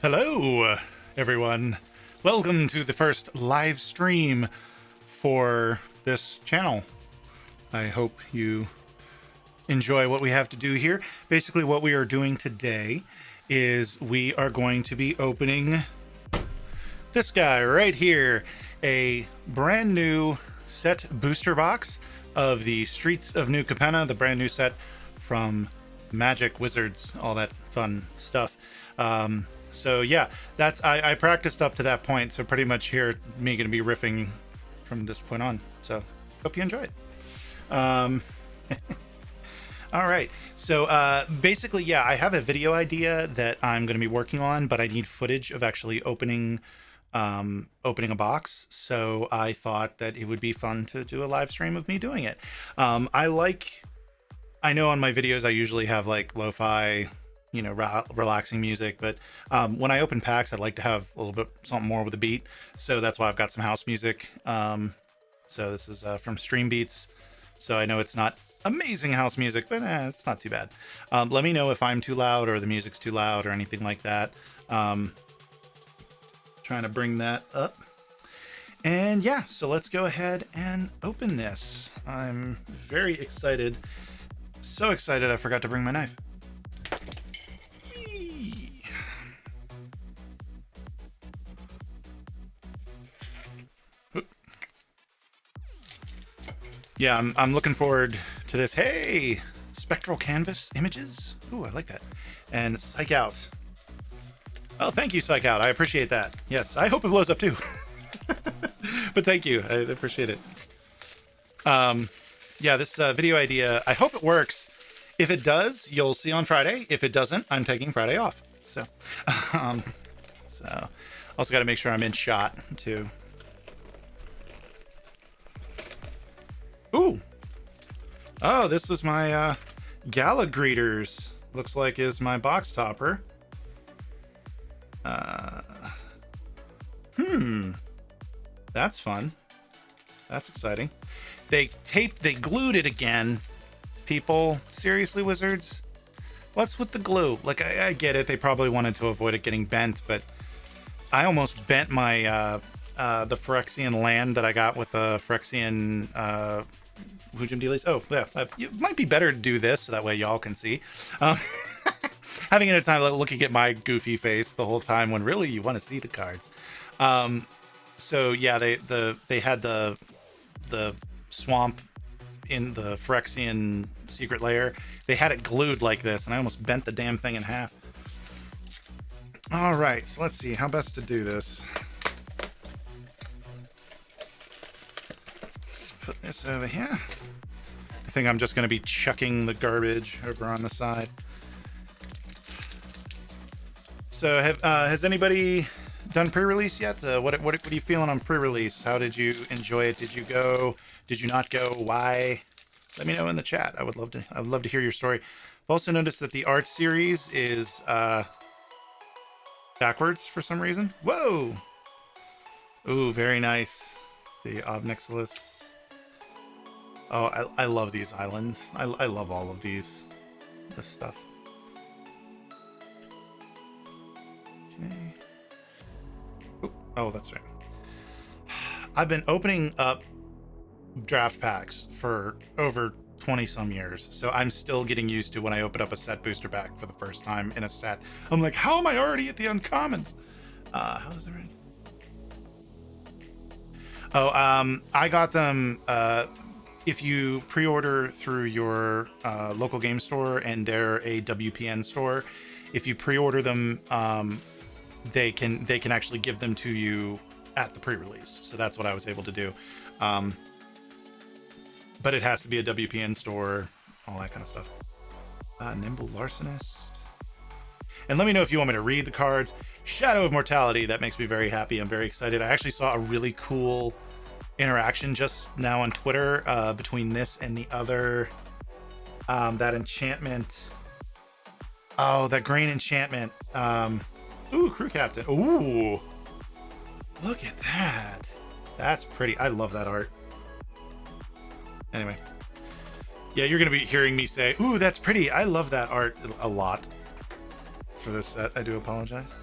Hello, everyone. Welcome to the first live stream for this channel. I hope you enjoy what we have to do here. Basically, what we are doing today is we are going to be opening this guy right here, a brand new set booster box of the Streets of New Capenna, the brand new set from Magic, Wizards, all that fun stuff. So yeah, I practiced up to that point, so pretty much here me gonna be riffing from this point on. So hope you enjoy it. All right, so basically, yeah, I have a video idea that I'm gonna be working on, but I need footage of actually opening a box. So I thought that it would be fun to do a live stream of me doing it. I know on my videos I usually have like lo-fi, you know, relaxing music, but when I open packs, I'd like to have a little bit something more with a beat. So that's why I've got some house music. So this is from Stream Beats. So I know it's not amazing house music, but it's not too bad. Let me know if I'm too loud or the music's too loud or anything like that. Trying to bring that up. And yeah, so let's go ahead and open this. I'm very excited. So excited I forgot to bring my knife. Yeah, I'm looking forward to this. Hey, spectral canvas images. Ooh, I like that. And Psych Out. Oh, thank you, Psych Out. I appreciate that. Yes, I hope it blows up too. But thank you. I appreciate it. Yeah, this video idea, I hope it works. If it does, you'll see on Friday. If it doesn't, I'm taking Friday off. So, also got to make sure I'm in shot too. Ooh. Oh, this was my Gala Greeters. Looks like is my box topper. That's fun. That's exciting. They glued it again. People, seriously, Wizards? What's with the glue? Like, I get it. They probably wanted to avoid it getting bent, but I almost bent my the Phyrexian land that I got with the Phyrexian Hujum Dealies. Oh, yeah. It might be better to do this so that way y'all can see. Having it a time looking at my goofy face the whole time when really you want to see the cards. So yeah, they had the swamp in the Phyrexian secret lair. They had it glued like this, and I almost bent the damn thing in half. All right, so let's see how best to do this. Let's put this over here. I think I'm just going to be chucking the garbage over on the side. So has anybody done pre-release yet? What are you feeling on pre-release? How did you enjoy it? Did you go? Did you not go? Why? Let me know in the chat. I'd love to hear your story. I've also noticed that the art series is backwards for some reason. Whoa! Ooh, very nice. The Obnixilis. Oh, I love these islands. I love all of this stuff. Okay. Oh, that's right. I've been opening up draft packs for over 20 some years, so I'm still getting used to when I open up a set booster pack for the first time in a set. I'm like, how am I already at the uncommons? How does that read? Oh, I got them if you pre-order through your local game store, and they're a WPN store. If you pre-order them, they can actually give them to you at the pre-release. So that's what I was able to do. But it has to be a WPN store, all that kind of stuff. Nimble Larcenist. And let me know if you want me to read the cards. Shadow of Mortality, that makes me very happy. I'm very excited. I actually saw a really cool interaction just now on Twitter between this and the other, that enchantment. Oh, that green enchantment. Ooh, Crew Captain. Ooh, look at that. That's pretty. I love that art. Anyway, yeah, you're going to be hearing me say, ooh, that's pretty. I love that art a lot for this set. I do apologize.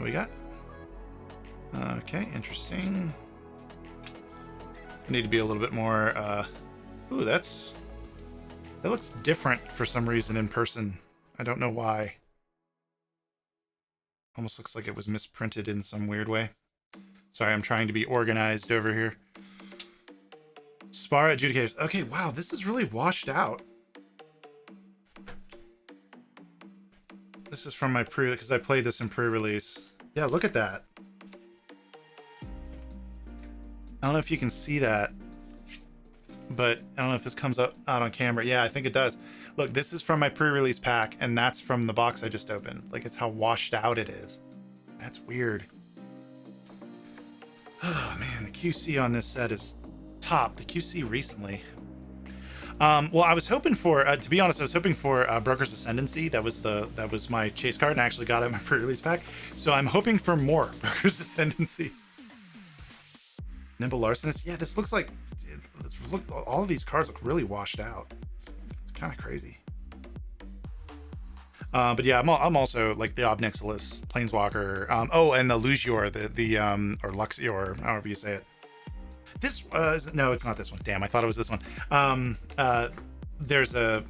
we got? Okay, interesting. I need to be a little bit more, ooh, that looks different for some reason in person. I don't know why. Almost looks like it was misprinted in some weird way. Sorry, I'm trying to be organized over here. Spar adjudication. Okay, wow, this is really washed out. This is from my because I played this in pre-release. Yeah, look at that. I don't know if you can see that, but I don't know if this comes out on camera. Yeah, I think it does. Look, this is from my pre-release pack, and that's from the box I just opened. Like, it's how washed out it is. That's weird. Oh, man, the QC on this set is top. The QC recently. Well, I was hoping for, to be honest, I was hoping for Broker's Ascendancy. That was my chase card, and I actually got it in my pre-release pack. So I'm hoping for more Broker's Ascendancies. Nimble Larcenist. Yeah, this looks like, look, all of these cards look really washed out. It's kind of crazy. But yeah, I'm also like the Obnixilis, Planeswalker. Oh, and the Lugior, or Luxior, however you say it. This no, it's not this one. Damn, I thought it was this one. There's a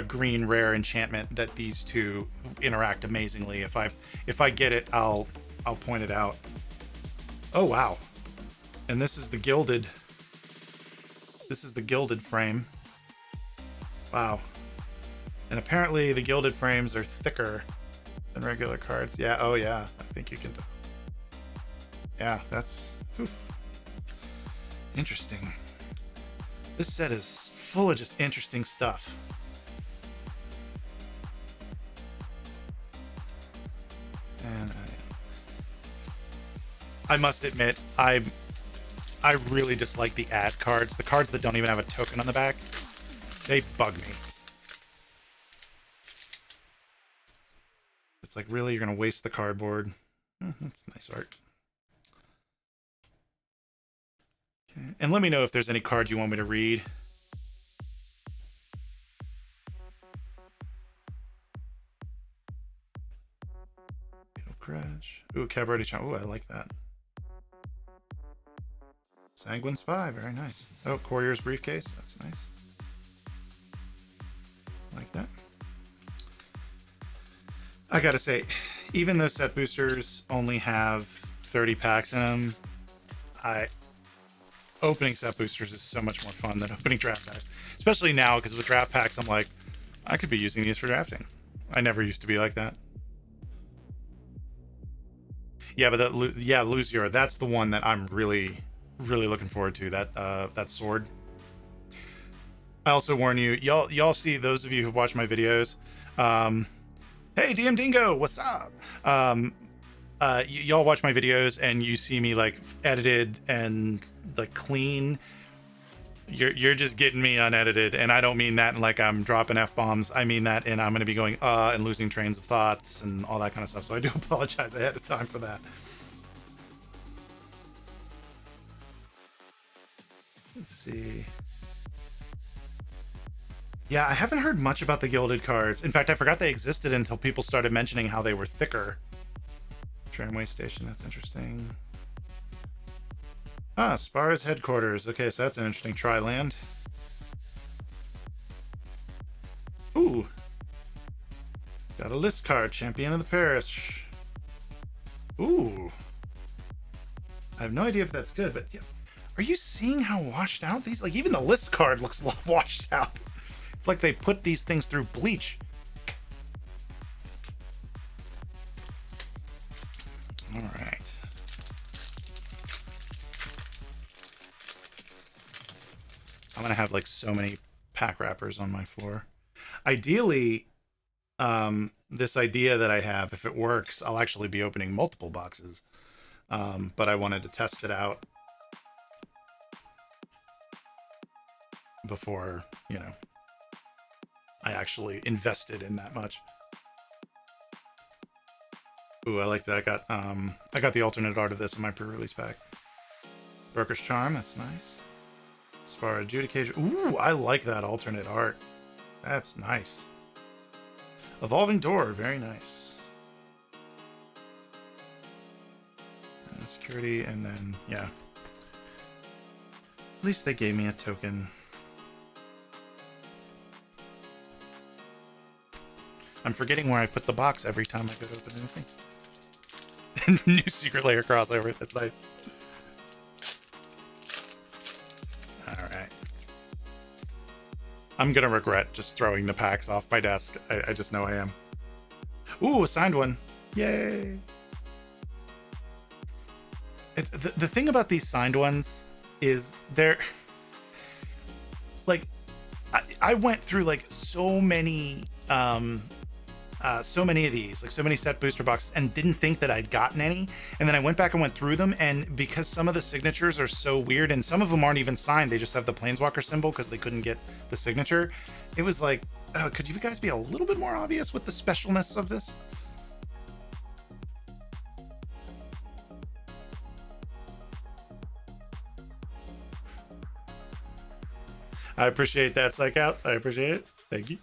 green rare enchantment that these two interact amazingly. If I get it, I'll point it out. Oh wow. And this is the gilded. This is the gilded frame. Wow. And apparently the gilded frames are thicker than regular cards. Yeah. Oh yeah. I think you can tell. Yeah. That's whew. Interesting. This set is full of just interesting stuff. And I must admit, I really dislike the ad cards. The cards that don't even have a token on the back. They bug me. It's like, really, you're gonna waste the cardboard. That's nice art. Okay. And let me know if there's any cards you want me to read. Fatal Crash. Ooh, Cabaret Charm. Ooh, I like that. Sanguine Spy, very nice. Oh, Courier's Briefcase, that's nice. Like that. I gotta say, even though set boosters only have 30 packs in them, opening set boosters is so much more fun than opening draft packs. Especially now, because with draft packs, I'm like, I could be using these for drafting. I never used to be like that. Yeah, but Lucior, that's the one that I'm really looking forward to. That sword. I also warn you, y'all see, those of you who've watched my videos, hey DM Dingo, what's up? Y'all watch my videos and you see me like edited and like clean. You're just getting me unedited, and I don't mean that in like I'm dropping F-bombs. I mean that in I'm going to be going and losing trains of thoughts and all that kind of stuff. So I do apologize ahead of time for that. Let's see. Yeah, I haven't heard much about the gilded cards. In fact, I forgot they existed until people started mentioning how they were thicker. Tramway station, that's interesting. Ah, Spar's headquarters. Okay, so that's an interesting tri-land. Ooh. Got a list card, Champion of the Parish. Ooh. I have no idea if that's good, but yeah. Are you seeing how washed out these? Like, even the list card looks washed out. It's like they put these things through bleach. All right. I'm gonna have like so many pack wrappers on my floor. Ideally, this idea that I have, if it works, I'll actually be opening multiple boxes. But I wanted to test it out before, you know, I actually invested in that much. Ooh, I like that. I got the alternate art of this in my pre-release pack. Broker's Charm, that's nice. Spar Adjudication. Ooh, I like that alternate art. That's nice. Evolving Door, very nice. security, and then, yeah. At least they gave me a token. I'm forgetting where I put the box every time I go to open anything. New secret layer crossover. That's nice. Alright. I'm gonna regret just throwing the packs off my desk. I just know I am. Ooh, a signed one. Yay! It's, the thing about these signed ones is they're... Like, I went through, like, so many of these, like so many set booster boxes, and didn't think that I'd gotten any. And then I went back and went through them, and because some of the signatures are so weird, and some of them aren't even signed, they just have the Planeswalker symbol because they couldn't get the signature. It was like, could you guys be a little bit more obvious with the specialness of this? I appreciate that, Psych Out. I appreciate it. Thank you.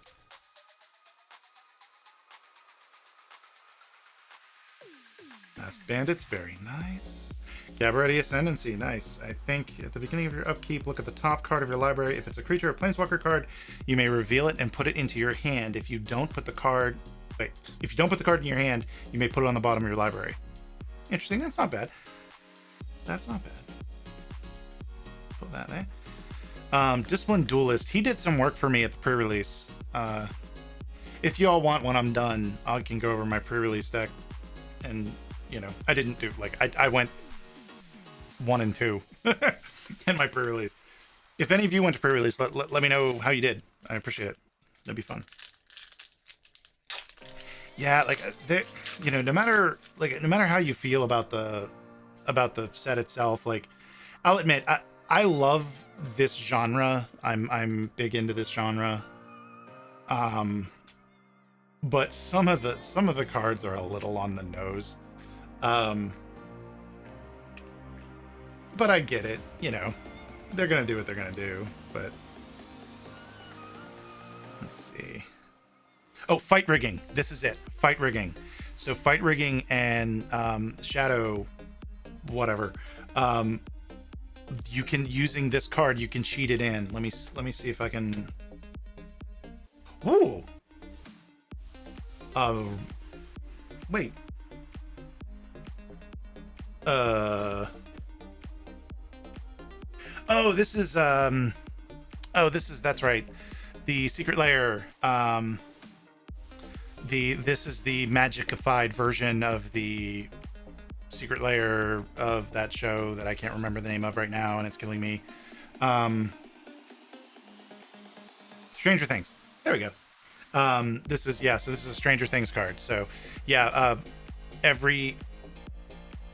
Masked Bandits, very nice. Gabaretti Ascendancy, nice. I think at the beginning of your upkeep, look at the top card of your library. If it's a creature or Planeswalker card, you may reveal it and put it into your hand. If you don't put the card, if you don't put the card in your hand, you may put it on the bottom of your library. Interesting. That's not bad. That's not bad. Put that there. Disciplined Duelist. He did some work for me at the pre-release. If y'all want, when I'm done, I can go over my pre-release deck. And, you know, I didn't do, like, I went 1 and 2 in my pre-release. If any of you went to pre-release, let me know how you did. I appreciate it. That'd be fun. Yeah, like, you know, no matter how you feel about the set itself, like, I'll admit, I love this genre. I'm big into this genre. But some of the cards are a little on the nose. But I get it, you know. They're gonna do what they're gonna do, but let's see. Oh, fight rigging. This is it. Fight rigging. So fight rigging and shadow whatever. You can, using this card, you can cheat it in. Let me see if I can. Ooh. Wait. Oh, this is that's right. The secret layer. This is the magicified version of the secret layer of that show that I can't remember the name of right now, and it's killing me. Stranger Things. There we go. This is so this is a Stranger Things card. So yeah,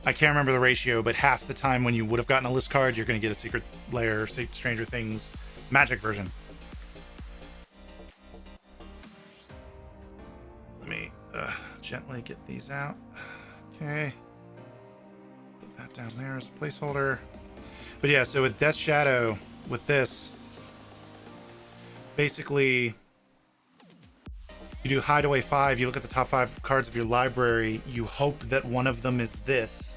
I can't remember the ratio, but half the time when you would have gotten a list card, you're going to get a secret layer Stranger Things magic version. Let me gently get these out. Okay. Put that down there as a placeholder. But yeah, so with Death Shadow, with this, basically, you do Hideaway 5, you look at the top 5 cards of your library, you hope that one of them is this,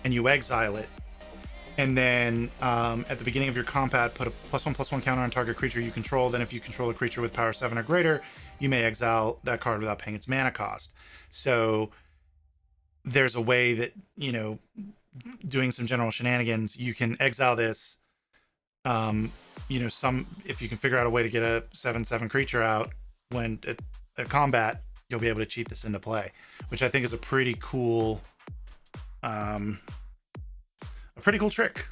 and you exile it. And then at the beginning of your combat, put a +1/+1 counter on target creature you control. Then if you control a creature with power 7 or greater, you may exile that card without paying its mana cost. So there's a way that, you know, doing some general shenanigans, you can exile this. You know, if you can figure out a way to get a 7/7 creature out when at combat, you'll be able to cheat this into play, which I think is a pretty cool trick,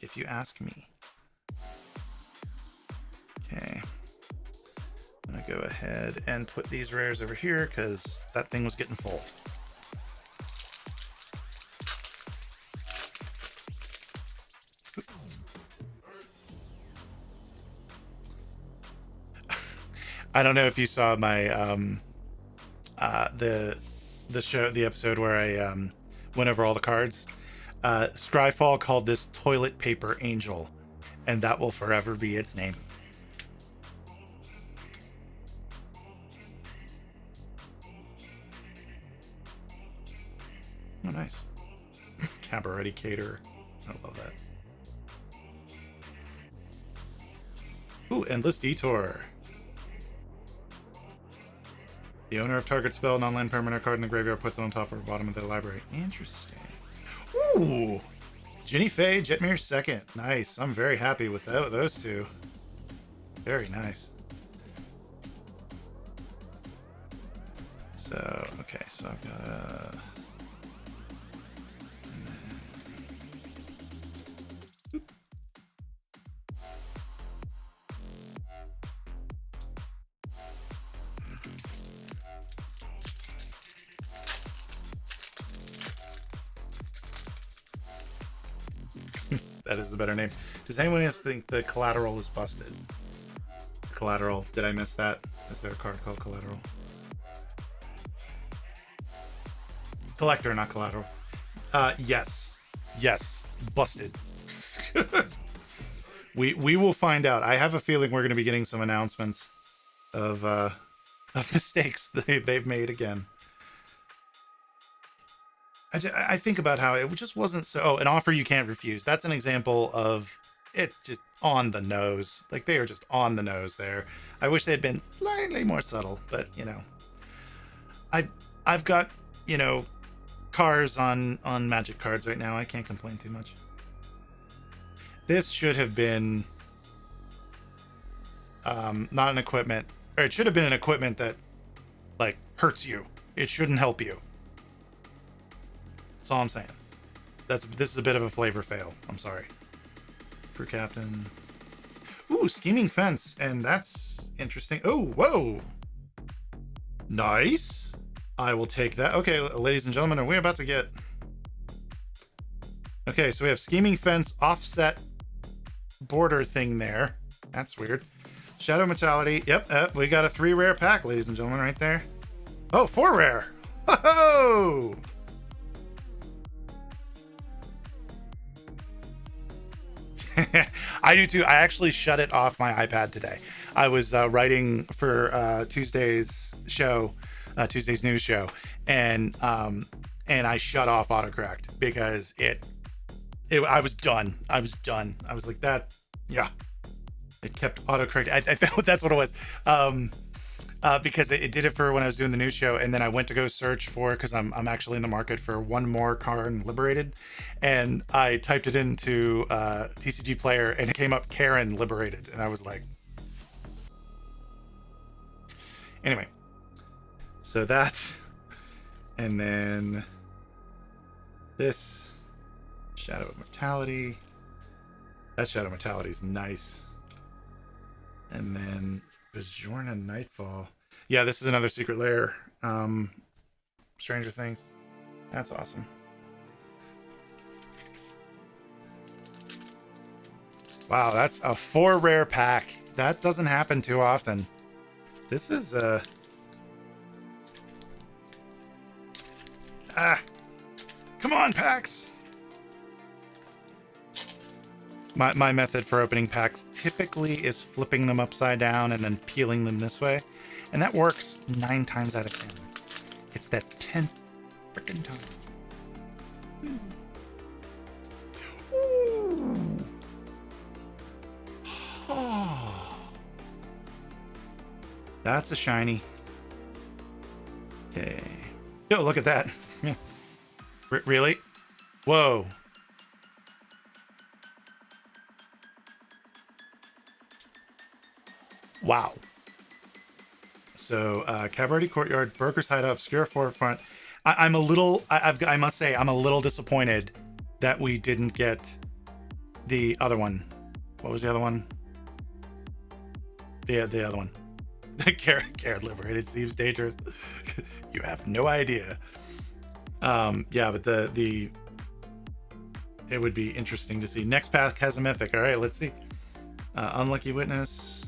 if you ask me. Okay, I'm gonna go ahead and put these rares over here because that thing was getting full. I don't know if you saw my the episode where I went over all the cards. Scryfall called this Toilet Paper Angel, and that will forever be its name. Oh, nice. Cabaret Cater. I love that. Ooh, Endless Detour. The owner of target spell, non-land permanent card in the graveyard puts it on top or bottom of the library. Interesting. Ooh! Ginny Faye, Jetmir second. Nice. I'm very happy with those two. Very nice. So, okay, so I've got a... That is the better name. Does anyone else think the Collateral is busted? Collateral. Did I miss that? Is there a card called Collateral? Collector, not Collateral. Yes. Yes. Busted. We will find out. I have a feeling we're going to be getting some announcements of mistakes they've made again. I think about how it just wasn't so... Oh, an offer you can't refuse. That's an example of... It's just on the nose. Like, they are just on the nose there. I wish they had been slightly more subtle, but, you know. I've got, you know, cars on Magic cards right now. I can't complain too much. This should have been... not an equipment... Or it should have been an equipment that, like, hurts you. It shouldn't help you. That's all I'm saying. This is a bit of a flavor fail. I'm sorry. Crew captain. Ooh, scheming fence, and that's interesting. Oh, whoa. Nice. I will take that. Okay, ladies and gentlemen, are we about to get... Okay, so we have scheming fence, offset border thing there. That's weird. Shadow Mentality. Yep, we got a 3 rare pack, ladies and gentlemen, right there. Oh, 4 rare. Ho-ho! I do too. I actually shut it off my iPad today. I was writing for Tuesday's show, Tuesday's news show, and I shut off autocorrect because I was done. I was like that. Yeah, it kept autocorrect. I thought that's what it was. Because it did it for when I was doing the news show, and then I went to go search for, because I'm actually in the market for one more Karn Liberated, and I typed it into TCG Player, and it came up Karen Liberated, and I was like, anyway, so that, and then this Shadow of Mortality. That Shadow of Mortality is nice, and then Bajorna Nightfall. Yeah, this is another secret lair. Stranger Things. That's awesome. Wow, that's a 4 rare pack. That doesn't happen too often. This is come on, packs. My method for opening packs typically is flipping them upside down and then peeling them this way. And that works 9 times out of 10. It's that 10th freaking time. Ooh. Oh. That's a shiny. Okay. Yo, look at that. Really? Whoa. Wow. So, Cabaret Courtyard, Broker's Hideout, Obscure Forefront. I must say, I'm a little disappointed that we didn't get the other one. What was the other one? The other one. Carrot Liberated seems dangerous. You have no idea. Yeah, but the it would be interesting to see. Next pack has a mythic. All right, let's see. Unlucky Witness.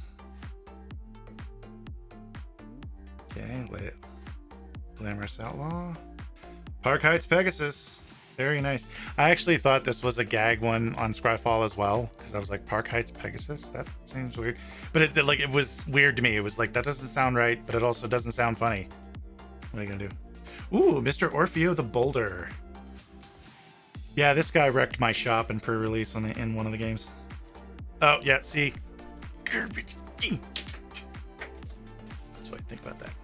Okay, Glamorous Outlaw. Park Heights Pegasus. Very nice. I actually thought this was a gag one on Scryfall as well, because I was like, Park Heights Pegasus? It seems weird. But it was weird to me. It was like, that doesn't sound right, but it also doesn't sound funny. What are you gonna do? Ooh, Mr. Orfeo the Boulder. Yeah, this guy wrecked my shop in pre-release in one of the games. Oh, yeah, see? Garbage. That's what I think about that.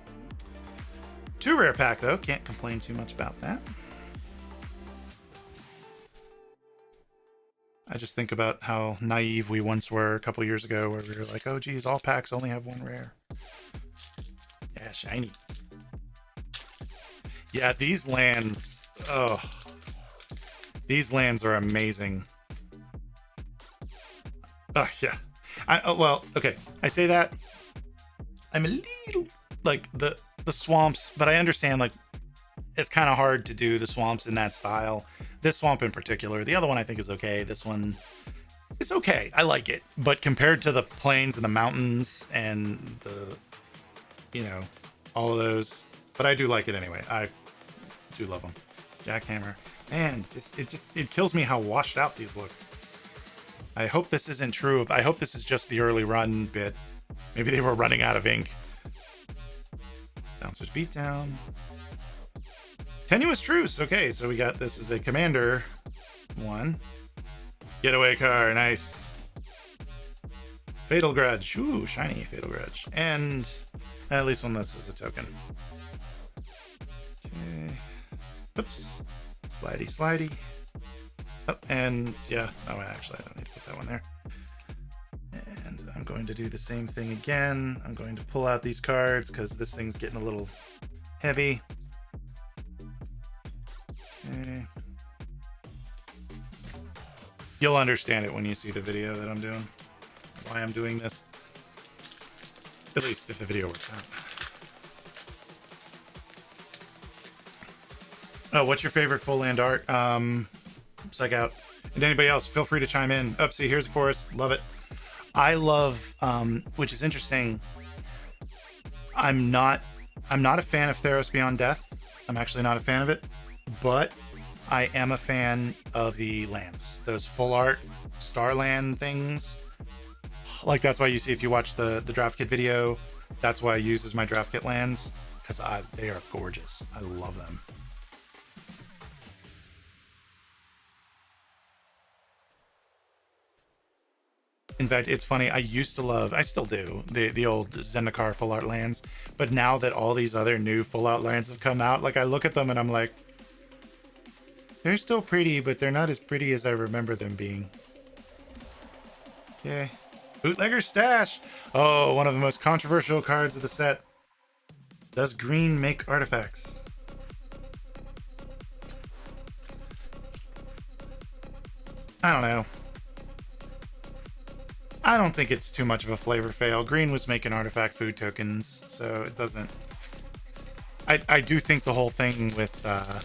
2 rare pack, though. Can't complain too much about that. I just think about how naive we once were a couple years ago, where we were like, oh, geez, all packs only have 1 rare. Yeah, shiny. Yeah, these lands... Oh. These lands are amazing. Oh, yeah. Well, okay. I say that. I'm a little... Like, the swamps, but I understand, like, it's kind of hard to do the swamps in that style. This swamp in particular. The other one I think is okay. This one is okay. I like it. But compared to the plains and the mountains and the, you know, all of those. But I do like it anyway. I do love them. Jackhammer. Man, it kills me how washed out these look. I hope this isn't true. I hope this is just the early run bit. Maybe they were running out of ink. Bouncer's Beatdown. Tenuous Truce. Okay, so we got this as a commander one. Getaway car. Nice. Fatal Grudge. Ooh, shiny Fatal Grudge. And at least one less is a token. Okay. Oops. Slidey, slidey. Oh, and yeah. Oh, actually, I don't need to put that one there. And I'm going to do the same thing again. I'm going to pull out these cards because this thing's getting a little heavy. Okay. You'll understand it when you see the video that I'm doing. Why I'm doing this. At least if the video works out. Oh, what's your favorite full land art? Psych out. And anybody else, feel free to chime in. Oh, see, here's a forest. Love it. I love, which is interesting. I'm not a fan of Theros Beyond Death. I'm actually not a fan of it, but I am a fan of the lands. Those full art Starland things. Like, that's why you see, if you watch the draft kit video, that's why I use as my draft kit lands, because they are gorgeous. I love them. In fact, it's funny, I used to love, I still do, the old Zendikar full art lands, but now that all these other new full art lands have come out, like, I look at them and I'm like, they're still pretty, but they're not as pretty as I remember them being. Okay. Bootlegger Stash. Oh, one of the most controversial cards of the set. Does green make artifacts? I don't know. I don't think it's too much of a flavor fail. Green was making artifact food tokens, so it doesn't... I do think the whole thing with that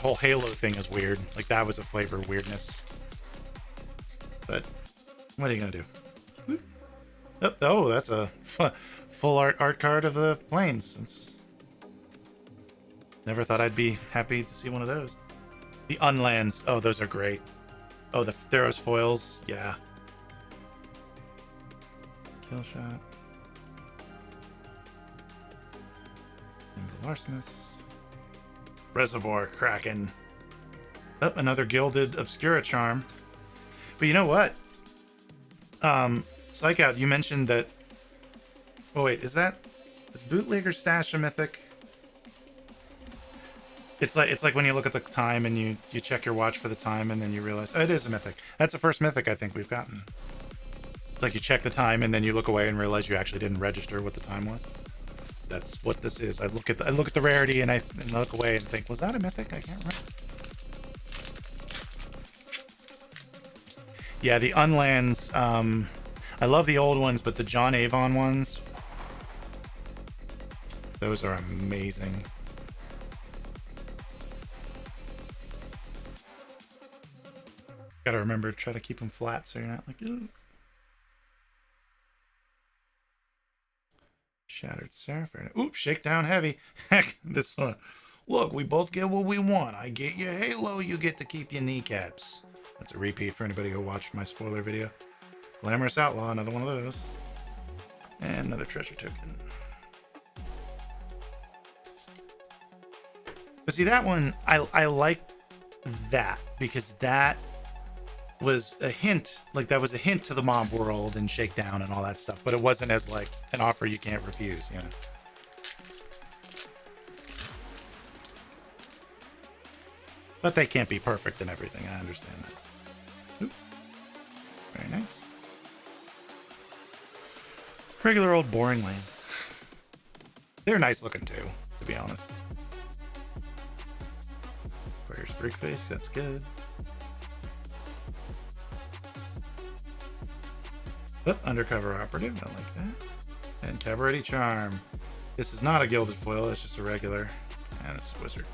whole Halo thing is weird. Like, that was a flavor weirdness. But what are you gonna do? Oh, that's a full art card of the plains. It's... Never thought I'd be happy to see one of those. The Unlands. Oh, those are great. Oh, the Theros foils. Yeah. Kill shot. And the Larcenist. Reservoir Kraken. Oh, another Gilded Obscura Charm. But you know what? Psych Out, you mentioned that... Oh, wait, is Bootlegger Stash a mythic? It's like when you look at the time and you check your watch for the time and then you realize, oh, it is a mythic. That's the first mythic I think we've gotten. It's like you check the time and then you look away and realize you actually didn't register what the time was. That's what this is. I look at the rarity and I look away and think, was that a mythic? I can't remember. Yeah, the Unlands. I love the old ones, but the John Avon ones, those are amazing. Gotta remember to try to keep them flat so you're not like, ooh. Shattered Sapphire. Oops, Shakedown Heavy. Heck, this one. Look, we both get what we want. I get you Halo, you get to keep your kneecaps. That's a repeat for anybody who watched my spoiler video. Glamorous Outlaw, another one of those. And another treasure token. But see, that one, I like that because that was a hint, like that was a hint to the mob world and Shakedown and all that stuff, but it wasn't as like an offer you can't refuse, you know. But they can't be perfect and everything. I understand that. Oop. Very nice. Regular old boring lane. They're nice looking too, to be honest. Where's Brickface? That's good. Oh, Undercover Operative. I like that. And Cabaret Charm. This is not a gilded foil. It's just a regular. And it's a wizard.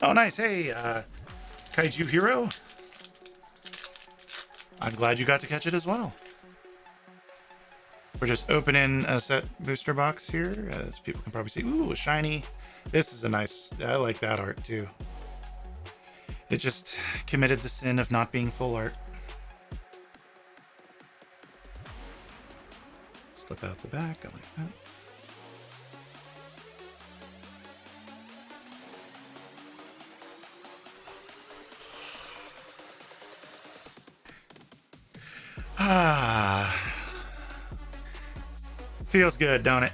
Oh, nice. Hey, Kaiju Hero. I'm glad you got to catch it as well. We're just opening a set booster box here, as people can probably see. Ooh, a shiny. This is a nice, I like that art too. It just committed the sin of not being full art. Slip out the back, I like that. Ah, feels good, don't it?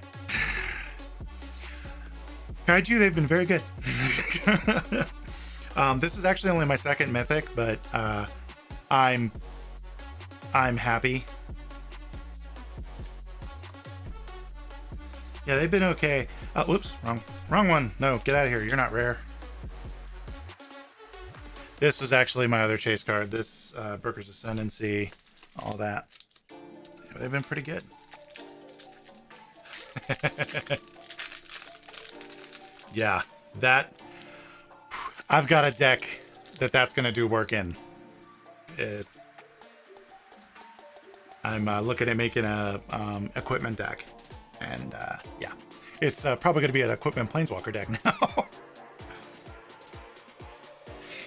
Kaiju, they've been very good. This is actually only my second mythic, but I'm happy. Yeah, they've been okay. Whoops, wrong one. No, get out of here. You're not rare. This was actually my other chase card. This Brooker's Ascendancy, all that. Yeah, they've been pretty good. Yeah, that I've got a deck that's going to do work in. I'm looking at making a equipment deck, and yeah, it's probably going to be an equipment planeswalker deck now.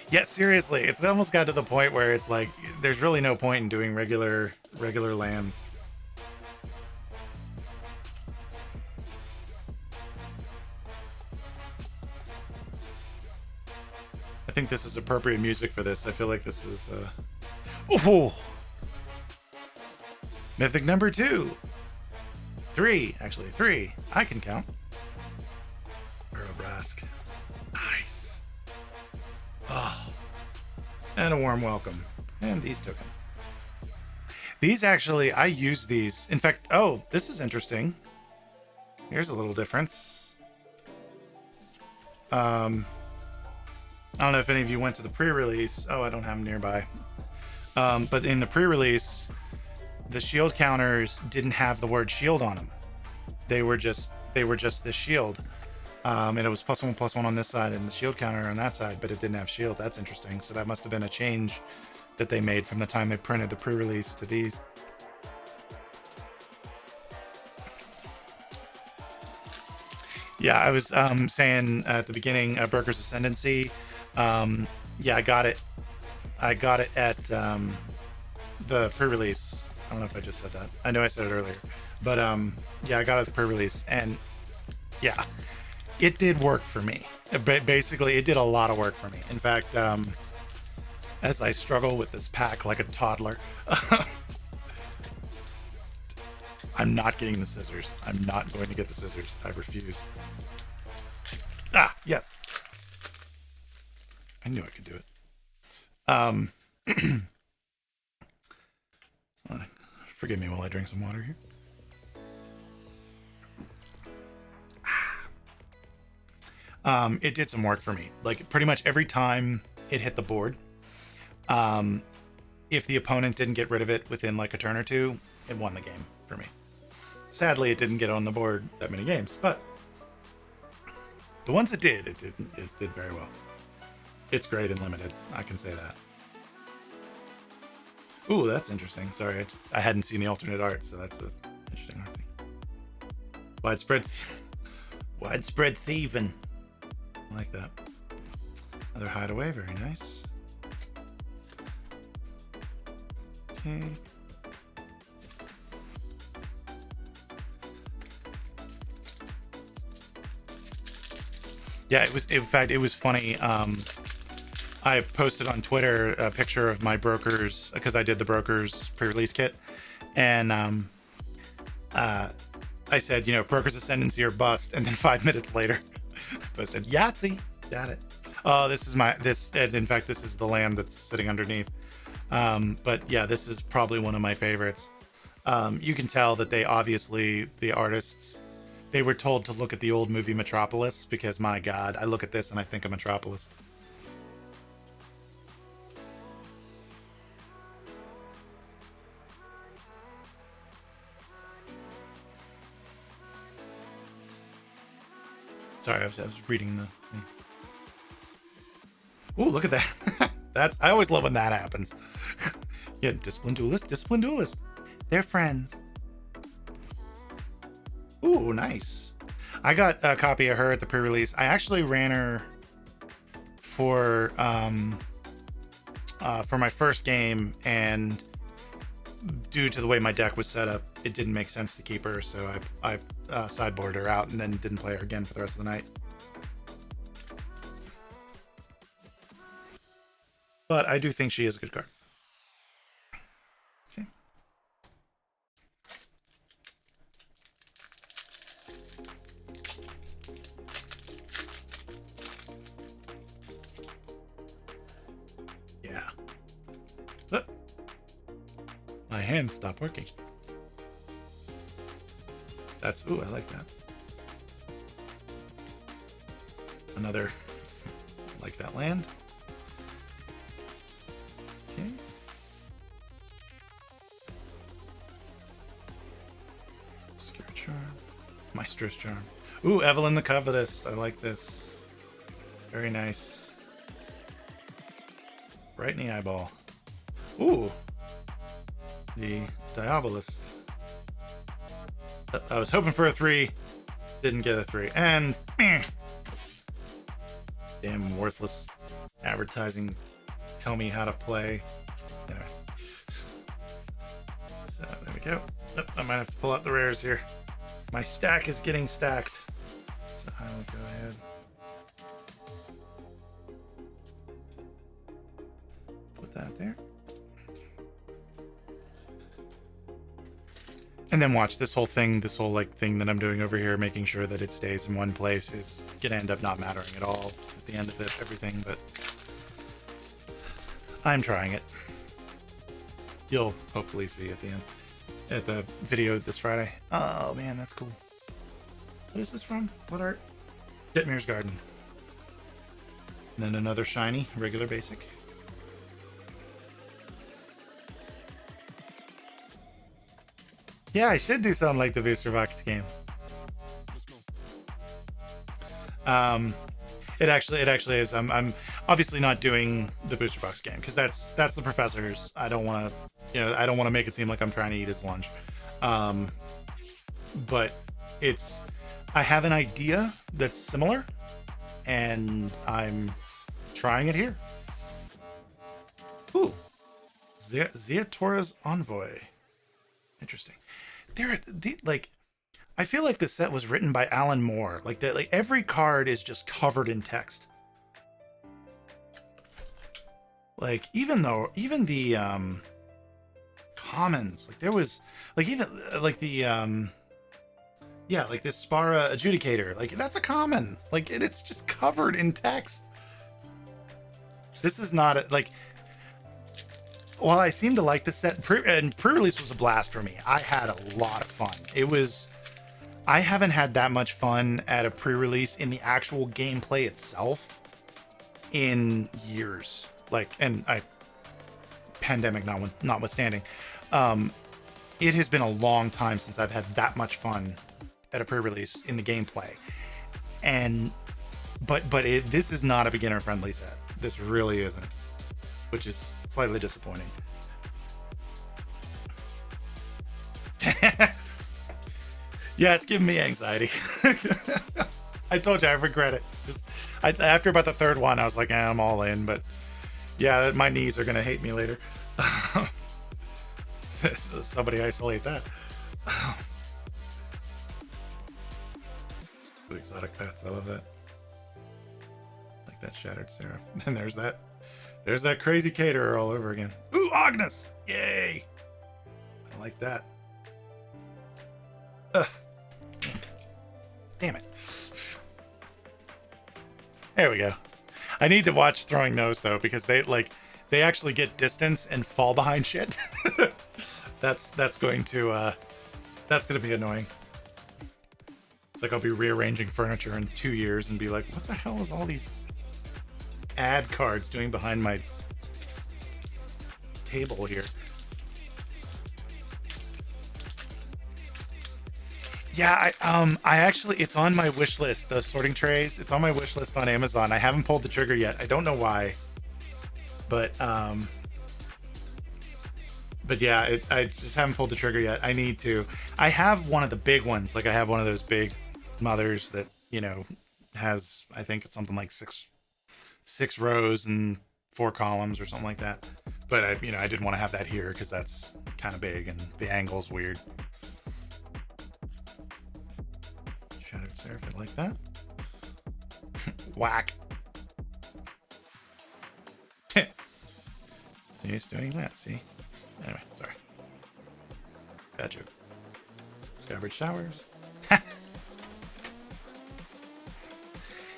Yeah, seriously, it's almost got to the point where it's like there's really no point in doing regular lands. I think this is appropriate music for this. I feel like this is oh, mythic number 2. 3, actually 3. I can count. Brask. Nice. Oh. And a warm welcome. And these tokens. These actually, I use these. In fact, oh, this is interesting. Here's a little difference. I don't know if any of you went to the pre-release. Oh, I don't have them nearby. But in the pre-release, the shield counters didn't have the word shield on them. They were just the shield. And it was +1/+1 on this side and the shield counter on that side, but it didn't have shield. That's interesting. So that must have been a change that they made from the time they printed the pre-release to these. Yeah, I was saying at the beginning, Brooker's Ascendancy. Yeah, I got it at the pre-release. I don't know if I just said that. I know I said it earlier, but yeah, I got it at the pre-release, and yeah, it did work for me. Basically, it did a lot of work for me. In fact, as I struggle with this pack like a toddler, I'm not getting the scissors. I'm not going to get the scissors. I refuse. Ah, yes. I knew I could do it. Forgive me while I drink some water here. It did some work for me. Like pretty much every time it hit the board, if the opponent didn't get rid of it within like a turn or two, it won the game for me. Sadly, it didn't get on the board that many games, but the ones it did very well. It's great and limited. I can say that. Ooh, that's interesting. Sorry, I hadn't seen the alternate art, so that's an interesting art thing. Widespread thieving. I like that. Another hideaway, very nice. Okay. Yeah, it was. In fact, it was funny. I posted on Twitter a picture of my Brokers because I did the Brokers pre-release kit, and I said, you know, Brokers Ascendancy or bust, and then 5 minutes later, I posted Yahtzee. Got it. Oh, this is this. And in fact, this is the land that's sitting underneath. But yeah, this is probably one of my favorites. You can tell that they obviously, the artists, they were told to look at the old movie Metropolis, because my God, I look at this and I think of Metropolis. Sorry, I was reading the. Ooh, look at that. I always love when that happens. Yeah, Discipline Duelist. They're friends. Ooh, nice. I got a copy of her at the pre-release. I actually ran her for my first game, and due to the way my deck was set up, it didn't make sense to keep her, so I sideboarded her out and then didn't play her again for the rest of the night. But I do think she is a good card. Okay. Yeah. Oh. My hand stopped working. That's, ooh, I like that. Another, like that land. Okay. Obscure Charm. Maestro's Charm. Ooh, Evelyn the Covetous. I like this. Very nice. Right in the eyeball. Ooh. The Diabolist. I was hoping for a 3. Didn't get a 3. And damn worthless advertising. Tell me how to play. Anyway. So there we go. Oh, I might have to pull out the rares here. My stack is getting stacked. So I will go ahead. Put that there. And then watch this whole thing, thing that I'm doing over here, making sure that it stays in one place, is gonna end up not mattering at all at the end of everything, but I'm trying it. You'll hopefully see at the end, at the video this Friday. Oh man, that's cool. What is this from? What art? Detmir's Garden. And then another shiny, regular basic. Yeah, I should do something like the Booster Box game. It actually is. I'm obviously not doing the Booster Box game because that's the professor's. I don't want to make it seem like I'm trying to eat his lunch. But I have an idea that's similar, and I'm trying it here. Ooh, Zia Torres Envoy. Interesting. I feel like this set was written by Alan Moore. Like every card is just covered in text. Like even the commons, like there was even the like this Spara Adjudicator, like that's a common. Like it's just covered in text. This is not while I seem to like this set, pre-release was a blast for me. I had a lot of fun. I haven't had that much fun at a pre-release in the actual gameplay itself in years. Pandemic notwithstanding, it has been a long time since I've had that much fun at a pre-release in the gameplay. But this is not a beginner-friendly set. This really isn't, which is slightly disappointing. Yeah, it's giving me anxiety. I told you I regret it. After about the third one, I was like, I'm all in. But yeah, my knees are gonna hate me later. Somebody isolate that. The exotic pets, I love that. that Shattered Seraph. And there's that crazy caterer all over again. Ooh, Agnes! Yay! I like that. Ugh. Damn it. There we go. I need to watch Throwing Nose though, because they actually get distance and fall behind shit. that's going to be annoying. It's like I'll be rearranging furniture in 2 years and be like, what the hell is all these ad cards doing behind my table here? Yeah, I actually, it's on my wish list, the sorting trays. It's on my wish list on Amazon. I haven't pulled the trigger yet. I don't know why, but yeah, I just haven't pulled the trigger yet. I need to. I have one of the big ones. Like I have one of those big mothers that, you know, has, I think it's something like six rows and 4 columns or something like that. But I didn't want to have that here because that's kind of big and the angle's weird. Shattered Seraph, I like that. Whack. See, it's doing that. See. Anyway, sorry. Bad joke. Skybridge Towers.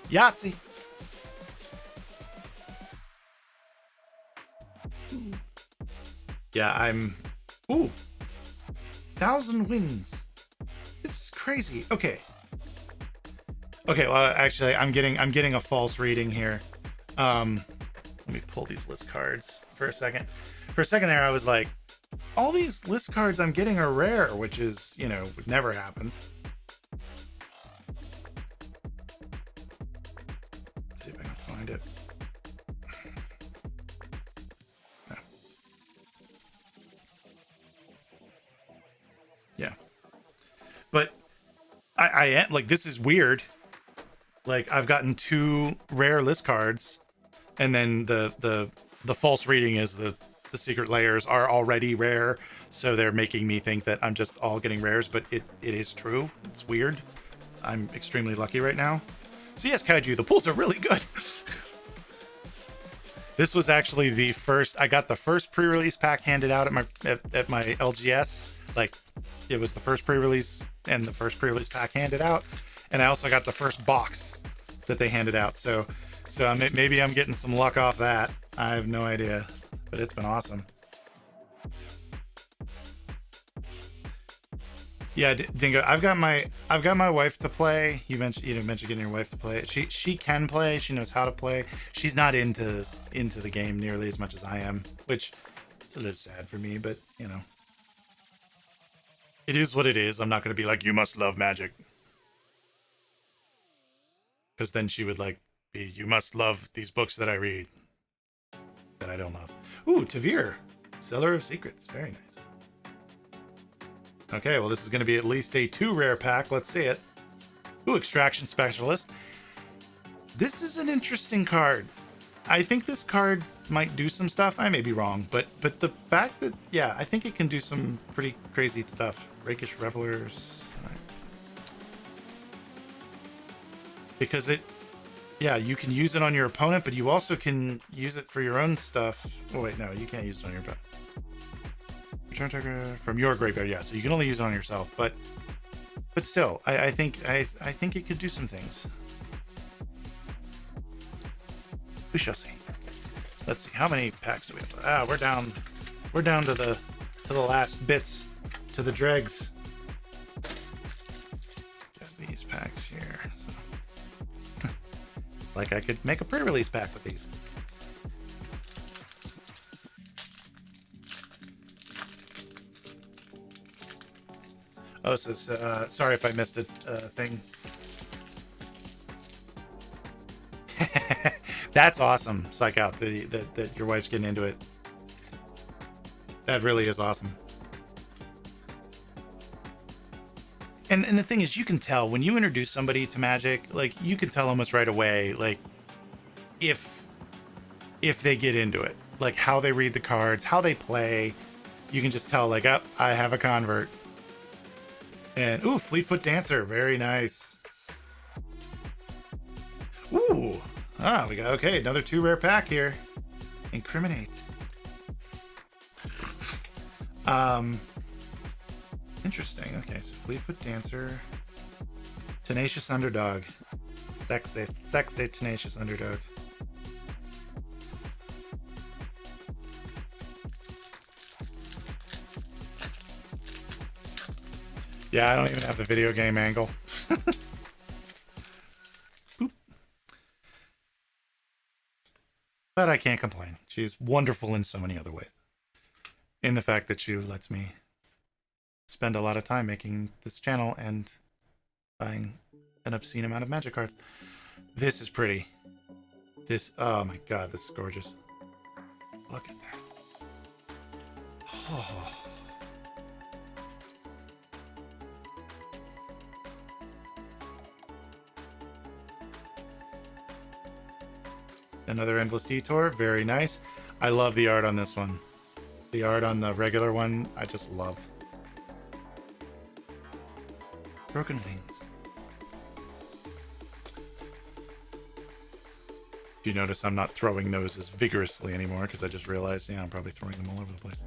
Yahtzee. Yeah, I'm. Ooh. 1,000 wins. This is crazy. Okay. Okay. Well, actually, I'm getting a false reading here. Let me pull these list cards for a second. For a second there, I was like, all these list cards I'm getting are rare, which is, never happens. Let's see if I can find it. No. Yeah. But I am, like, this is weird. Like, I've gotten 2 rare list cards, and then the false reading is the secret layers are already rare, so they're making me think that I'm just all getting rares, but it is true. It's weird. I'm extremely lucky right now. So yes, Kaiju, the pulls are really good. This was actually the first, I got the first pre-release pack handed out at my LGS. Like, it was the first pre-release and the first pre-release pack handed out, and I also got the first box that they handed out. So maybe I'm getting some luck off that. I have no idea. But it's been awesome. Yeah, Dingo, I've got my wife to play. You mentioned getting your wife to play. She can play. She knows how to play. She's not into the game nearly as much as I am, which it's a little sad for me. But it is what it is. I'm not going to be like, you must love Magic, because then she would be, you must love these books that I read that I don't love. Ooh, Tavir, Seller of Secrets. Very nice. Okay, well, this is going to be at least a 2 rare pack. Let's see it. Ooh, Extraction Specialist. This is an interesting card. I think this card might do some stuff. I may be wrong, but the fact that, yeah, I think it can do some pretty crazy stuff. Rakish Revelers. Right. Because yeah, you can use it on your opponent, but you also can use it for your own stuff. Oh, wait, no, you can't use it on your opponent. Return target from your graveyard, yeah, so you can only use it on yourself, but still, I think it could do some things. We shall see. Let's see, how many packs do we have? Ah, we're down to the last bits, to the dregs. Got these packs here, so. It's like I could make a pre-release pack with these. Oh, so sorry if I missed a thing. That's awesome, Psych Out, that your wife's getting into it. That really is awesome. And the thing is, you can tell when you introduce somebody to Magic, like, you can tell almost right away, like, if they get into it, like how they read the cards, how they play. You can just tell, like, oh, I have a convert. And ooh, Fleetfoot Dancer, very nice. Ooh, Ah, we got, okay, another 2 rare pack here. Incriminate. Interesting. Okay, so Fleetfoot Dancer. Tenacious Underdog. Sexy, sexy Tenacious Underdog. Yeah, I don't even have the video game angle. But I can't complain. She's wonderful in so many other ways. In the fact that she lets me spend a lot of time making this channel and buying an obscene amount of magic cards. This is pretty. This, oh my god, this is gorgeous. Look at that. Oh. Another Endless Detour, very nice. I love the art on this one. The art on the regular one, I just love. Broken Wings. If you notice, I'm not throwing those as vigorously anymore because I just realized, yeah, I'm probably throwing them all over the place.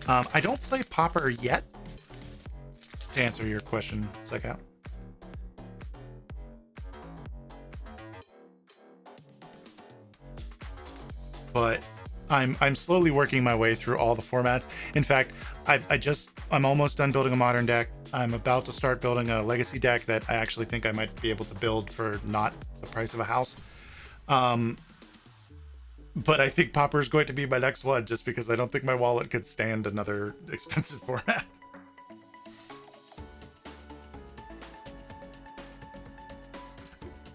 I don't play Popper yet, to answer your question, Psych Out. But I'm slowly working my way through all the formats. In fact, I'm almost done building a modern deck. I'm about to start building a legacy deck that I actually think I might be able to build for not the price of a house. But I think Popper is going to be my next one just because I don't think my wallet could stand another expensive format.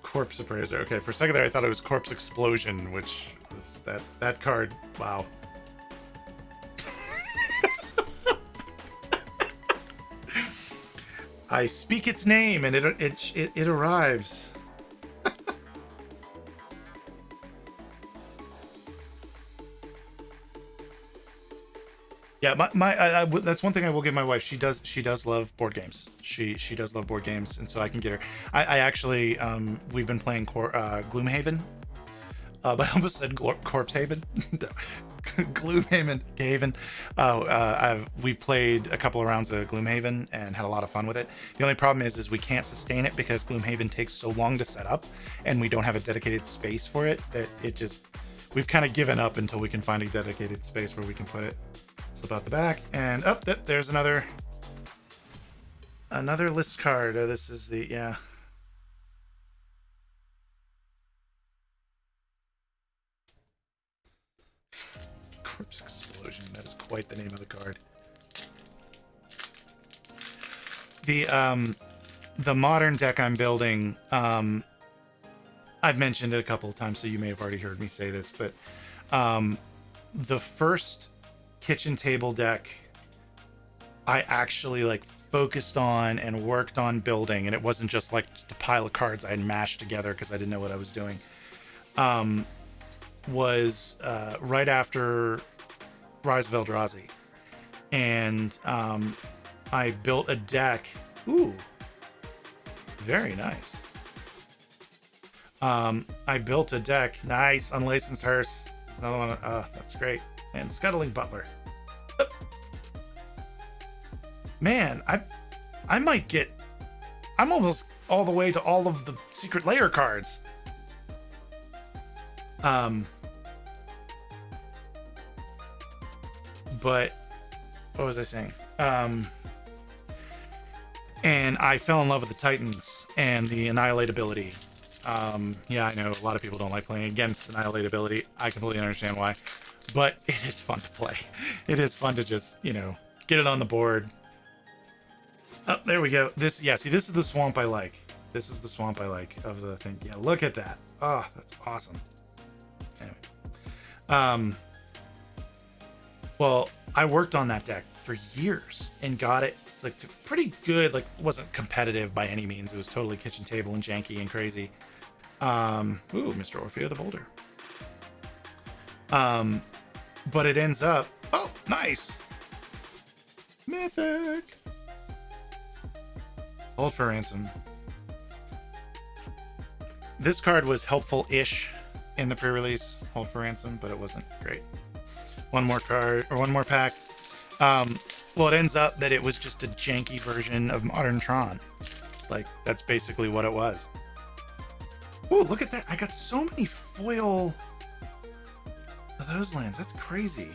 Corpse Appraiser. Okay, for a second there I thought it was Corpse Explosion, which was that card. Wow. I speak its name and it arrives. Yeah, that's one thing I will give my wife. She does love board games. She does love board games, and so I can get her. I actually we've been playing Gloomhaven. I almost said Corpse Haven. No. Gloomhaven. We've played a couple of rounds of Gloomhaven and had a lot of fun with it. The only problem is we can't sustain it because Gloomhaven takes so long to set up, and we don't have a dedicated space for it. That we've kind of given up until we can find a dedicated space where we can put it. Slip out the back, and there's another list card. This is the, yeah. Corpse Explosion. That is quite the name of the card. The modern deck I'm building, I've mentioned it a couple of times, so you may have already heard me say this, but the first kitchen table deck I actually focused on and worked on building, and it wasn't just a pile of cards I had mashed together because I didn't know what I was doing. Was right after Rise of Eldrazi, and I built a deck. Ooh, very nice. I built a deck. Nice, Unlicensed Hearse. There's another one. That's great. And Scuttling Butler. Man, I might get. I'm almost all the way to all of the Secret Lair cards. But what was I saying? And I fell in love with the Titans and the Annihilate ability. Yeah, I know a lot of people don't like playing against Annihilate ability. I completely understand why. But it is fun to play. It is fun to just, get it on the board. Oh, there we go. See, this is the swamp I like. This is the swamp I like of the thing. Yeah, look at that. Oh, that's awesome. Anyway. Well, I worked on that deck for years and got it to pretty good. It wasn't competitive by any means. It was totally kitchen table and janky and crazy. Ooh, Mr. Orfeo the Boulder. But it ends up, oh, nice. Mythic. Hold for ransom. This card was helpful-ish in the pre-release, Hold for Ransom, but it wasn't great. One more card, or one more pack. Well, it ends up that it was just a janky version of Modern Tron. Like, that's basically what it was. Ooh, look at that. I got so many foil of those lands. That's crazy.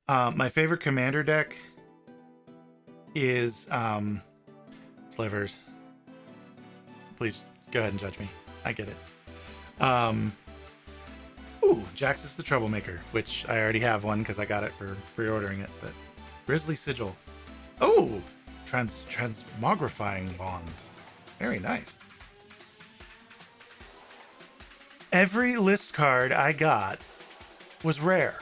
My favorite commander deck is Slivers. Please go ahead and judge me. I get it. Ooh, Jax is the Troublemaker, which I already have one because I got it for pre-ordering it. But Grizzly Sigil. Oh, Transmogrifying Bond. Very nice. Every list card I got was rare.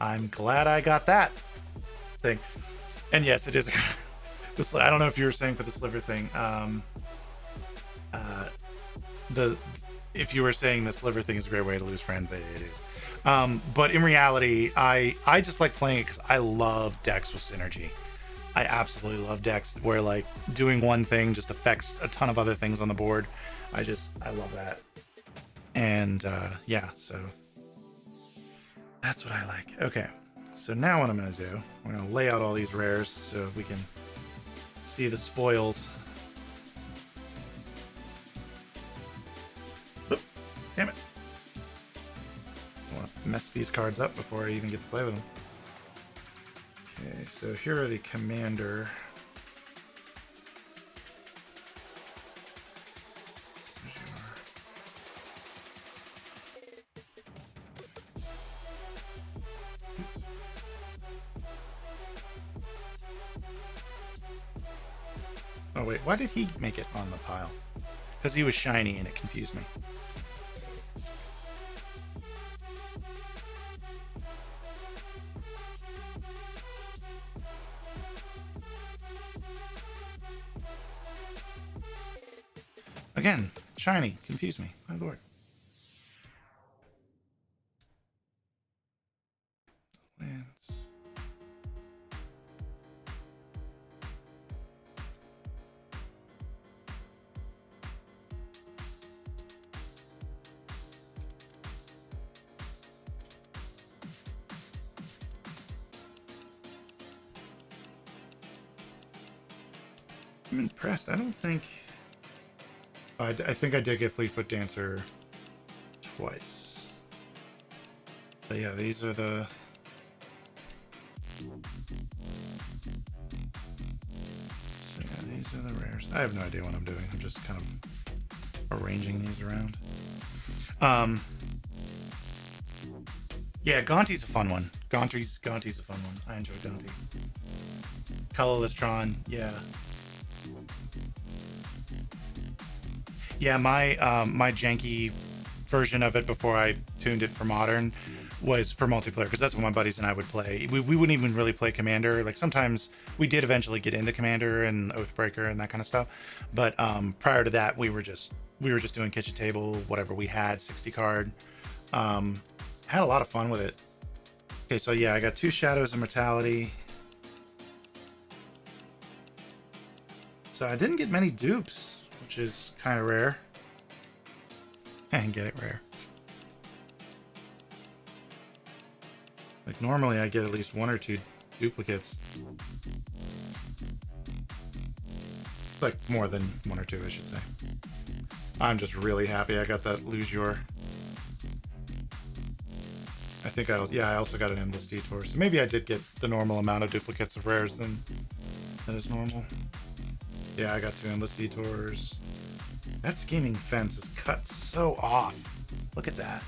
I'm glad I got that thing. And yes, it is. I don't know if you were saying for the sliver thing. If you were saying the sliver thing is a great way to lose friends, it is. But in reality, I just like playing it because I love decks with synergy. I absolutely love decks where like doing one thing just affects a ton of other things on the board. I love that. And yeah, so that's what I like. Okay, so now what I'm going to do, we're going to lay out all these rares so we can see the spoils. Oop, damn it. I want to mess these cards up before I even get to play with them. Okay, so here are the commander. Oh wait, why did he make it on the pile? Because he was shiny and it confused me. Again, shiny, confused me. My lord. Lands. I'm impressed. I don't think... I think I did get Fleetfoot Dancer twice. But yeah, these are the... So yeah, these are the rares. I have no idea what I'm doing. I'm just kind of arranging these around. Yeah, Gonti's a fun one. Gonti's a fun one. I enjoy Gonti. Colorless Tron, yeah. Yeah, my janky version of it before I tuned it for modern was for multiplayer, because that's what my buddies and I would play. We wouldn't even really play Commander. Like sometimes we did eventually get into Commander and Oathbreaker and that kind of stuff, but prior to that we were just doing kitchen table, whatever we had, 60 card. Had a lot of fun with it. Okay, so yeah, I got 2 Shadows of Mortality. So I didn't get many dupes, which is kind of rare. I can get it rare. Like normally I get at least 1 or 2 duplicates. Like more than 1 or 2, I should say. I'm just really happy I got that Lose Your. I think I also got an Endless Detour. So maybe I did get the normal amount of duplicates of rares than is normal. Yeah, I got 2 Endless Detours. That Scheming Fence is cut so off. Look at that.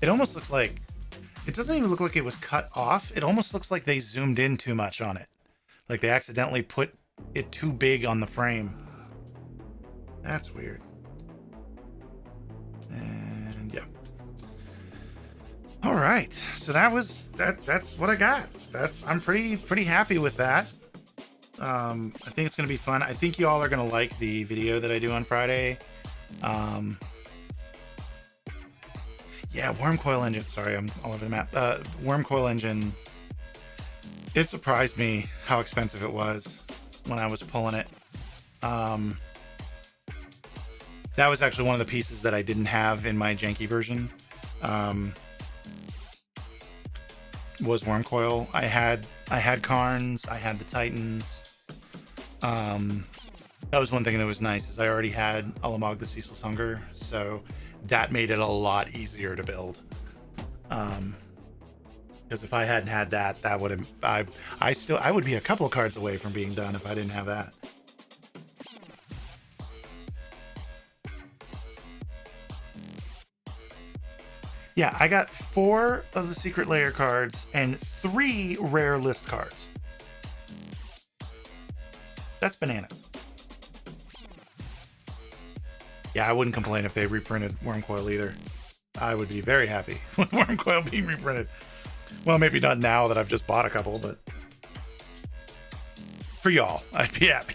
It almost looks like... It doesn't even look like it was cut off. It almost looks like they zoomed in too much on it. Like they accidentally put it too big on the frame. That's weird. And yeah. All right. So that's what I got. I'm pretty happy with that. I think it's going to be fun. I think y'all are going to like the video that I do on Friday. Yeah, worm coil engine. Sorry, I'm all over the map. Worm coil engine. It surprised me how expensive it was when I was pulling it. That was actually one of the pieces that I didn't have in my janky version. Was worm coil. I had Karns, I had the Titans. That was one thing that was nice, is I already had Alamog the Ceaseless Hunger, so that made it a lot easier to build. Because if I hadn't had that, that would have I would be a couple of cards away from being done if I didn't have that. Yeah, I got 4 of the Secret Lair cards and 3 rare list cards. That's bananas. Yeah, I wouldn't complain if they reprinted Worm Coil either. I would be very happy with Worm Coil being reprinted. Well, maybe not now that I've just bought a couple, but for y'all, I'd be happy.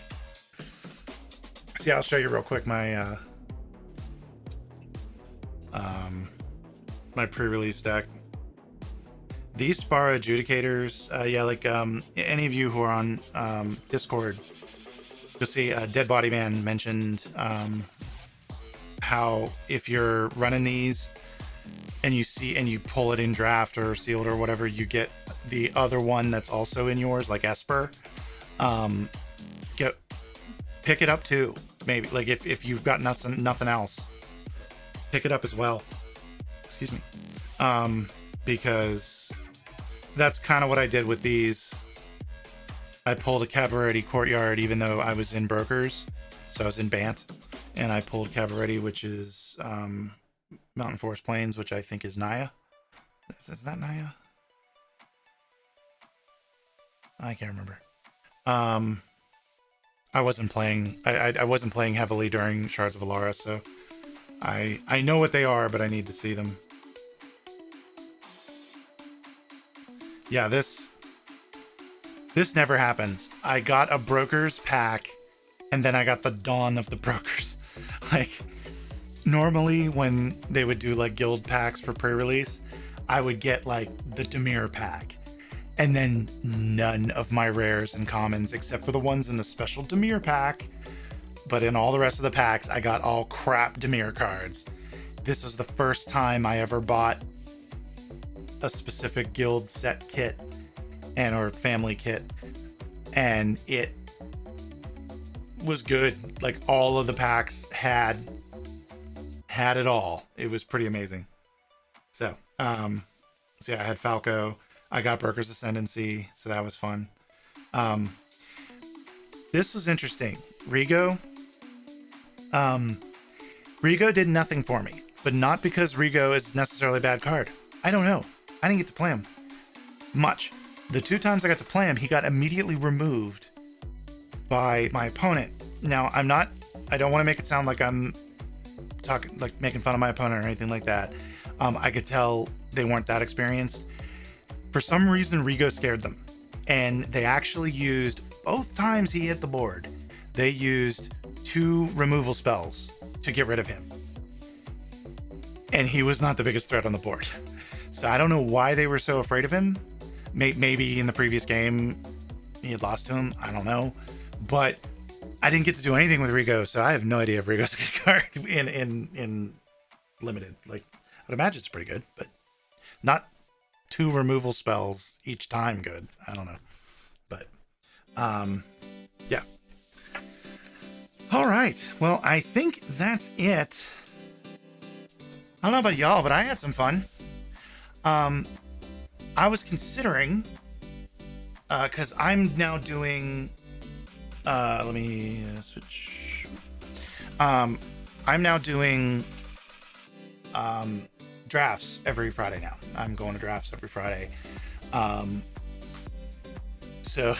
See, I'll show you real quick my my pre-release deck. These Spara Adjudicators, yeah, like any of you who are on Discord, you'll see Dead Body Man mentioned how if you're running these and you pull it in draft or sealed or whatever, you get the other one that's also in yours, like Esper. Pick it up too, maybe. Like if you've got nothing else, pick it up as well. Excuse me. Because that's kind of what I did with these. I pulled a Cabaretti Courtyard even though I was in Brokers, so I was in Bant, and I pulled Cabaretti, which is Mountain Forest Plains, which I think is Naya. Is that Naya? I can't remember. I wasn't playing. I wasn't playing heavily during Shards of Alara, so I know what they are, but I need to see them. Yeah, this never happens. I got a Brokers pack, and then I got the Dawn of the Brokers. Like, normally when they would do like guild packs for pre-release, I would get like the Dimir pack, and then none of my rares and commons except for the ones in the special Dimir pack. But in all the rest of the packs, I got all crap Dimir cards. This was the first time I ever bought a specific guild set kit or family kit, and it was good. Like, all of the packs had it all. It was pretty amazing. So yeah, I had Falco. I got Broker's Ascendancy, so that was fun. This was interesting. Rigo did nothing for me, but not because Rigo is necessarily a bad card. I don't know. I didn't get to play him much. The 2 times I got to play him, he got immediately removed by my opponent. Now, I don't want to make it sound like I'm talking, like making fun of my opponent or anything like that. I could tell they weren't that experienced. For some reason, Rigo scared them, and they actually used, both times he hit the board, they used 2 removal spells to get rid of him. And he was not the biggest threat on the board. So I don't know why they were so afraid of him. Maybe in the previous game he had lost to him. I don't know. But I didn't get to do anything with Rigo, so I have no idea if Rigo's a good card in limited. Like, I'd imagine it's pretty good, but not 2 removal spells each time good. I don't know. But yeah. All right. Well, I think that's it. I don't know about y'all, but I had some fun. I was considering, because I'm now doing, let me switch. I'm now doing drafts every Friday now. I'm going to drafts every Friday. So,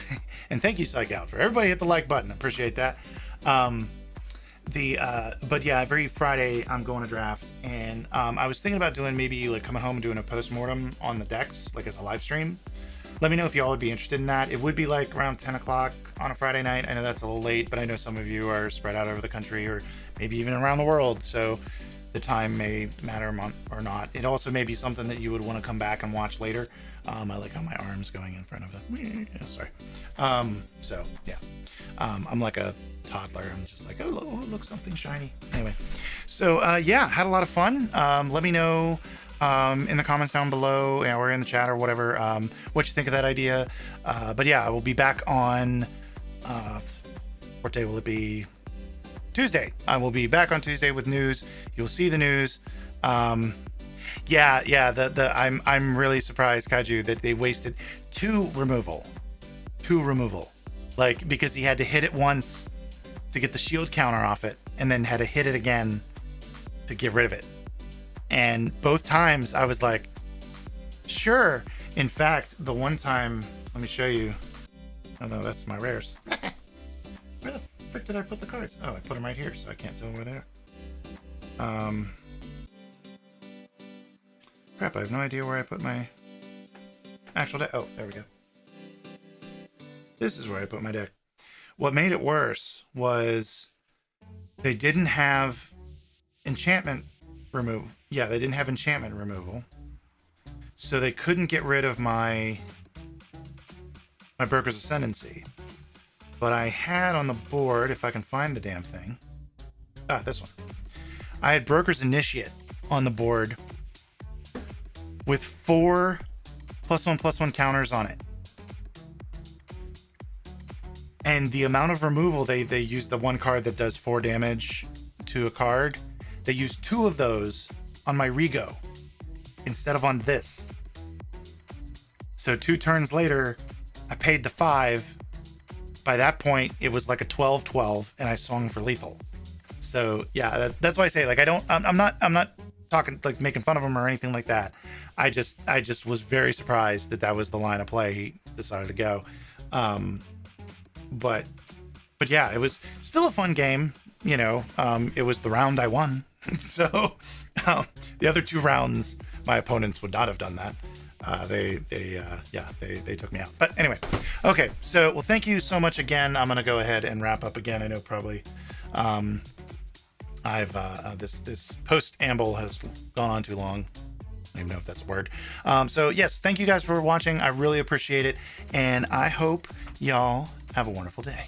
and thank you, Psych Out, for everybody hit the like button. Appreciate that. But yeah, every Friday I'm going to draft, and I was thinking about doing maybe like coming home and doing a post-mortem on the decks, like as a live stream. let me know if y'all would be interested in that. It would be like around 10 o'clock on a Friday night. I know that's a little late, but I know some of you are spread out over the country or maybe even around the world. So the time may matter or not. It also may be something that you would want to come back and watch later. I like how my arm's going in front of the, sorry. So yeah, I'm like a toddler. I'm just like, oh, look, something shiny. Anyway, so yeah, had a lot of fun. Let me know in the comments down below, or in the chat or whatever, what you think of that idea. But yeah, I will be back on, what day will it be? Tuesday. I will be back on Tuesday with news. You'll see the news. I'm really surprised, Kaiju, that they wasted two removal, like, because he had to hit it once to get the shield counter off it, and then had to hit it again to get rid of it. And both times I was like, sure. In fact, the one time, let me show you. Oh no, that's my rares. Where the frick did I put the cards? Oh, I put them right here, so I can't tell where they are. Crap, I have no idea where I put my actual deck. Oh, there we go. This is where I put my deck. What made it worse was they didn't have enchantment removal. Yeah, they didn't have enchantment removal. So they couldn't get rid of my Broker's Ascendancy. But I had on the board, if I can find the damn thing. Ah, this one. I had Broker's Initiate on the board with 4 +1/+1 counters on it. And the amount of removal, they used the one card that does 4 damage to a card. They used 2 of those on my Rigo instead of on this. So 2 turns later, I paid the 5. By that point, it was like a 12/12, and I swung for lethal. So yeah, that's why I say, like, I'm not talking like making fun of him or anything like that. I just was very surprised that was the line of play he decided to go. But yeah, it was still a fun game. You know, it was the round I won. So the other 2 rounds, my opponents would not have done that. They took me out. But anyway, okay. So, well, thank you so much again. I'm gonna go ahead and wrap up again. I know probably this post amble has gone on too long. I don't even know if that's a word. So yes, thank you guys for watching. I really appreciate it, and I hope y'all have a wonderful day.